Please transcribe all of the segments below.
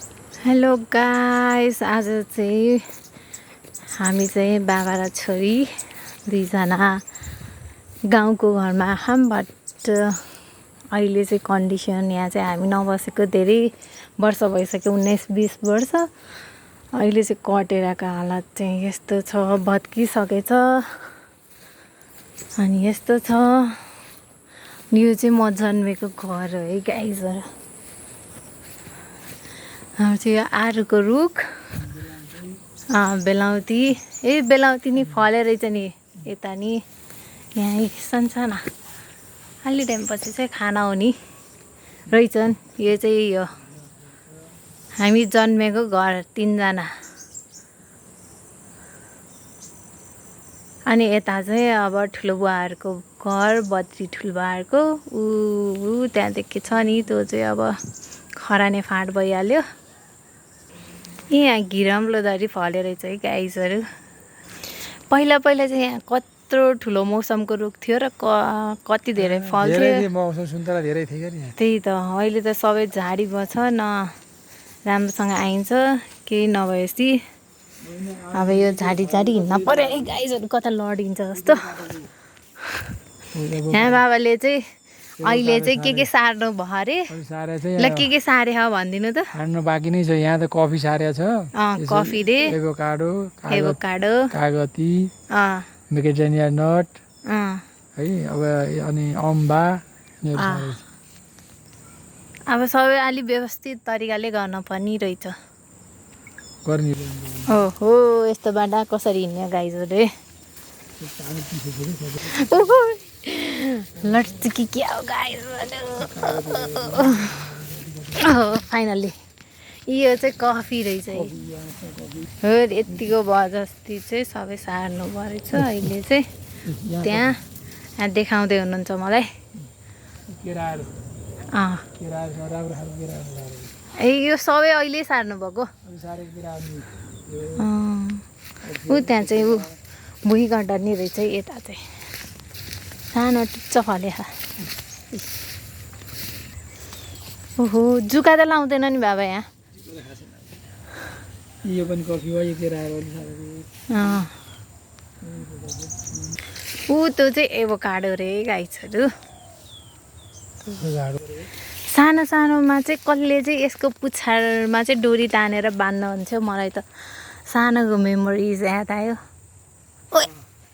Hello guys, आज चाहिँ हामी चाहिँ बाबा र छोरी दुईजना गाउँको घरमा छौँ। बट अहिले चाहिँ कन्डिसन यहाँ चाहिँ हामी नबसेको धेरै वर्ष भइसक्यो, 19-20 वर्ष। अहिले चाहिँ कटेराको हालत चाहिँ यस्तो छ, भत्किसकेछ। अनि यस्तो छ, यो चाहिँ म जन्मेको घर हो है गाइजहरू। हाम्रो चाहिँ यो आरुको रुख, बेलाउती। बेलाउती नि फले रहेछ नि यता नि, यहाँ सानसाना अलि टाइमपछि चाहिँ खाना हुने रहेछन्। यो चाहिँ यो हामी जन्मेको घर 3 जना। अनि यता चाहिँ अब ठुलो बुवाहरूको घर, बद्री ठुलो बुवाहरूको ऊ त्यहाँदेखि छ नि, त्यो चाहिँ अब खराने फाँट भइहाल्यो। यहाँ घिरम्लोधरी फले रहेछ है गाइजहरू। पहिला चाहिँ यहाँ कत्रो ठुलो मौसमको रुख थियो र कति धेरै फल्थ्यो। मौसम सुन्तला धेरै थियो नि। त्यही त, अहिले त सबै झाडी बछ न, राम्रोसँग आइन्छ केही नभएपछि। अब यो झाडी हिँड्न पर्यो है गाइजहरू, कता लडिन्छ जस्तो। यहाँ बाबाले चाहिँ अहिले चाहिँ के सार्नु भयो अरे? ल के सारे हो भनिदिनु त। हान्नु बाँकी नै छ। यहाँ त कफी सारेको छ, कफी रे, एभोकाडो, कागती, मेकेडेमिया नट है, अब अनि अम्बा। अब सबै अलि व्यवस्थित तरिकाले गर्न पनि रहेछ। ओहो, यस्तो बाटो कसरी हिँड्ने गाइजहरू? लट्चुकी क्या हो गाइजहरू? फाइनल्ली यो चाहिँ कफी रहेछ है। हो, यतिको भयो जति चाहिँ सबै सार्नु परेछ अहिले चाहिँ। त्यहाँ देखाउँदै हुनुहुन्छ मलाई। यो सबै अहिले सार्नु भएको। त्यहाँ चाहिँ भुइँगड्डा नि रहेछ है। यता चाहिँ सानो टुच्च फले। ओहो, जुका त लाउँदैन नि बाबा यहाँ? यो पनि कफी हो, यो त्यो चाहिँ एभोकाडो रे गाइजहरू। सानो सानोमा चाहिँ कसले चाहिँ यसको पुच्छारमा चाहिँ डोरी तानेर बाँध्नुहुन्थ्यो। मलाई त सानोको मेमोरिज याद आयो।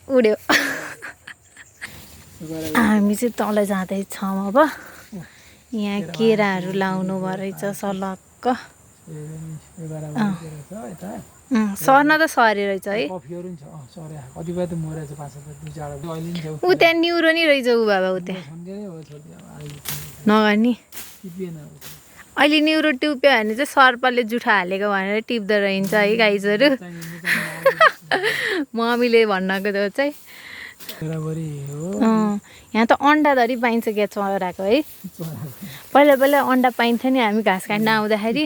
उड्यो। हामी चाहिँ तल जाँदैछौँ अब। यहाँ केराहरू लाउनु भयो रहेछ सलक्क। सर्न त सरे रहेछ है। ऊ त्यहाँ न्युरो नि रहेछ ऊ बाबा, ऊ त्यहाँ नगर्नी। अहिले न्युरो टिप्यो भने चाहिँ सर्पले जुठा हालेको भनेर टिप्दो रहन्छ है गाइजहरू। मम्मीले भन्नको त्यो चाहिँ। यहाँ त अन्डाधरि पाइन्छ क्या चराको है। पहिला अन्डा पाइन्थ्यो नि, हामी घाँस काट्न आउँदाखेरि।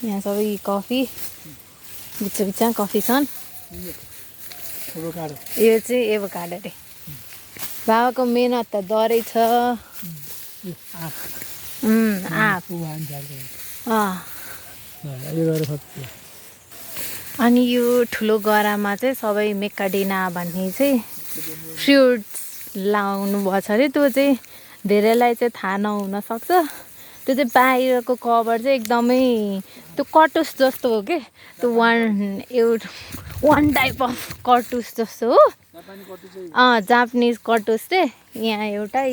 यहाँ सबै कफी, बिचमा कफी छन्। यो चाहिँ एभोकाडो रे। बाबाको मेहनत त डरै छ। अनि यो ठुलो गरामा चाहिँ सबै मेकाडेना भन्ने चाहिँ फ्रुट्स लाउनु भएको छ अरे। त्यो चाहिँ धेरैलाई चाहिँ थाहा नहुन सक्छ। त्यो चाहिँ बाहिरको कभर चाहिँ एकदमै त्यो कटुस जस्तो हो कि, त्यो वान टाइप अफ कटुस जस्तो हो। जापानिज कटुस चाहिँ यहाँ एउटा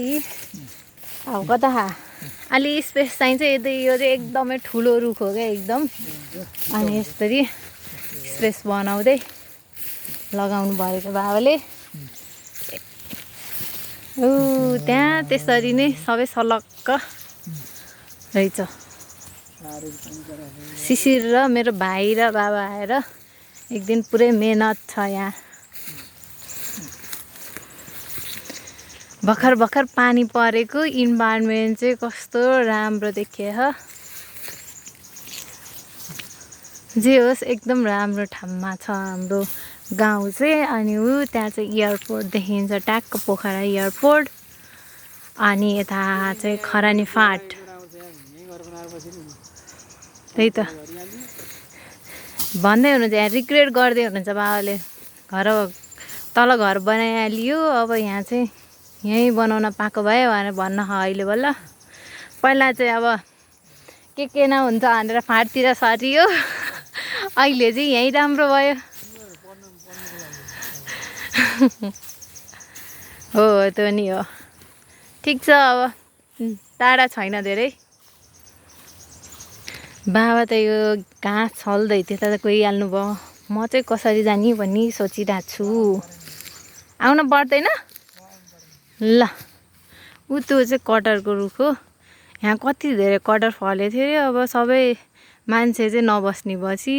अब कता अलि स्पेस चाहिन्छ। यो चाहिँ एकदमै ठुलो रुख हो क्या एकदम। अनि यसरी स्पेस बनाउँदै लगाउनु भएको बाबाले। त्यहाँ त्यसरी नै सबै सलक्क रहेछ। शिशिर र मेरो भाइ र बाबा आएर एक दिन पुरै मेहनत छ यहाँ। भर्खर पानी परेको इन्भाइरोमेन्ट चाहिँ कस्तो राम्रो देखिए। जे होस् एकदम राम्रो ठाउँमा छ हाम्रो गाउँ चाहिँ। अनि त्यहाँ चाहिँ एयरपोर्ट देखिन्छ, ट्याक्क पोखरा एयरपोर्ट। अनि यता चाहिँ खरानी फाँट त्यही त भन्दै हुनुहुन्छ यहाँ रिग्रेट गर्दै हुनुहुन्छ बाबाले तल घर बनाइहालियो अब यहाँ चाहिँ यहीँ बनाउन पाएको भए भनेर भन्न अहिले बल्ल पहिला चाहिँ अब के नहुन्छ भनेर फाँटतिर सरियो अहिले चाहिँ यहीँ राम्रो भयो हो त्यो नि हो ठिक छ अब टाढा छैन धेरै बाबा त यो घाँस छल्दै त्यता त गइहाल्नु भयो म चाहिँ कसरी जाने भन्ने सोचिरहेको छु आउन पर्दैन ल ऊ त्यो चाहिँ कटहरको रुख हो यहाँ कति धेरै कटहर फलेको थियो अरे अब सबै मान्छे चाहिँ नबस्ने भएपछि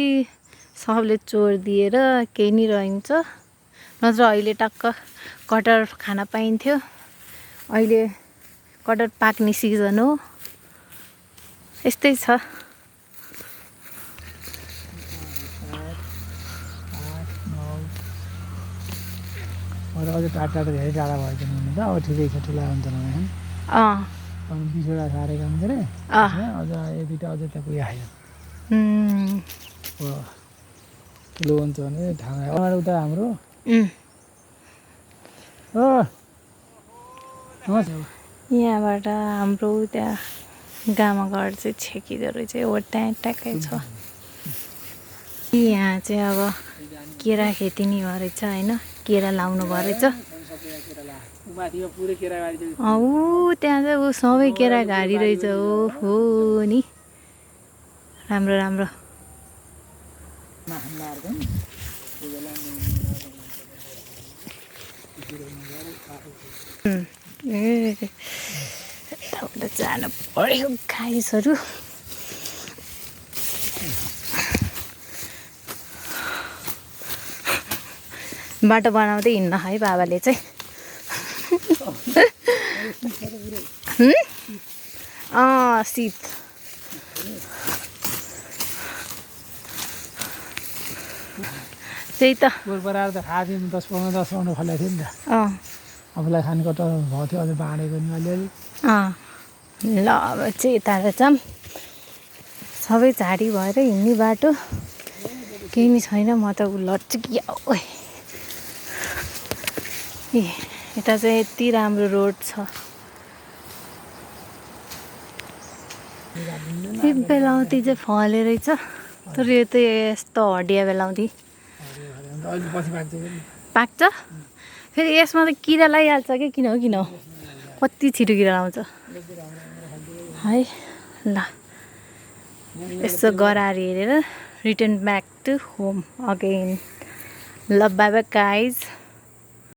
सबले चोरिदिएर केही नि रहन्छ नत्र अहिले टक्क कटहर खान पाइन्थ्यो अहिले कटहर पाक्ने सिजन हो यस्तै छ अझै टाढा धेरै टाढा भएको हुनु त अब ठिकै छ ठुला हुन्छ भने 20वटा सारेको हुन्छ अरे अझ एक दुईवटा अझै त पुगिहाल्यो ठुलो हुन्छ भने ठाउँ उता हाम्रो यहाँबाट हाम्रो त्यहाँ गामाघर चाहिँ छेकिँदो रहेछ ट्याक्कै छ यहाँ चाहिँ अब केरा खेती नि रहेछ होइन केरा लाउनु रहेछ त्यहाँ चाहिँ ऊ सबै केरा घारी रहेछ हो नि राम्रो राम्रो यताबाट जानु पऱ्यो गाइसहरू बाटो बनाउँदै हिँड्न है बाबाले चाहिँ शीत त्यही त बराबर त खादिम 10 पाउन्ड फलेको थियो नि त आफूलाई खाने कटहर भएको थियो अझै बाँडेको नि अलिअलि ल अब चाहिँ यताबाट चाहिँ सबै झाडी भएर हिँड्ने बाटो केही नि छैन म त लड्छु कि यता चाहिँ यति राम्रो रोड छ बेलाउती चाहिँ फले रहेछ तर यो त यस्तो हडिया बेलाउती पाक्छ फेरि यसमा त किरा लगाइहाल्छ कि किन हो कति छिटो किरा लाउँछ है ल यसो गराएर हेरेर return back to home again ल बाई बाई गाइज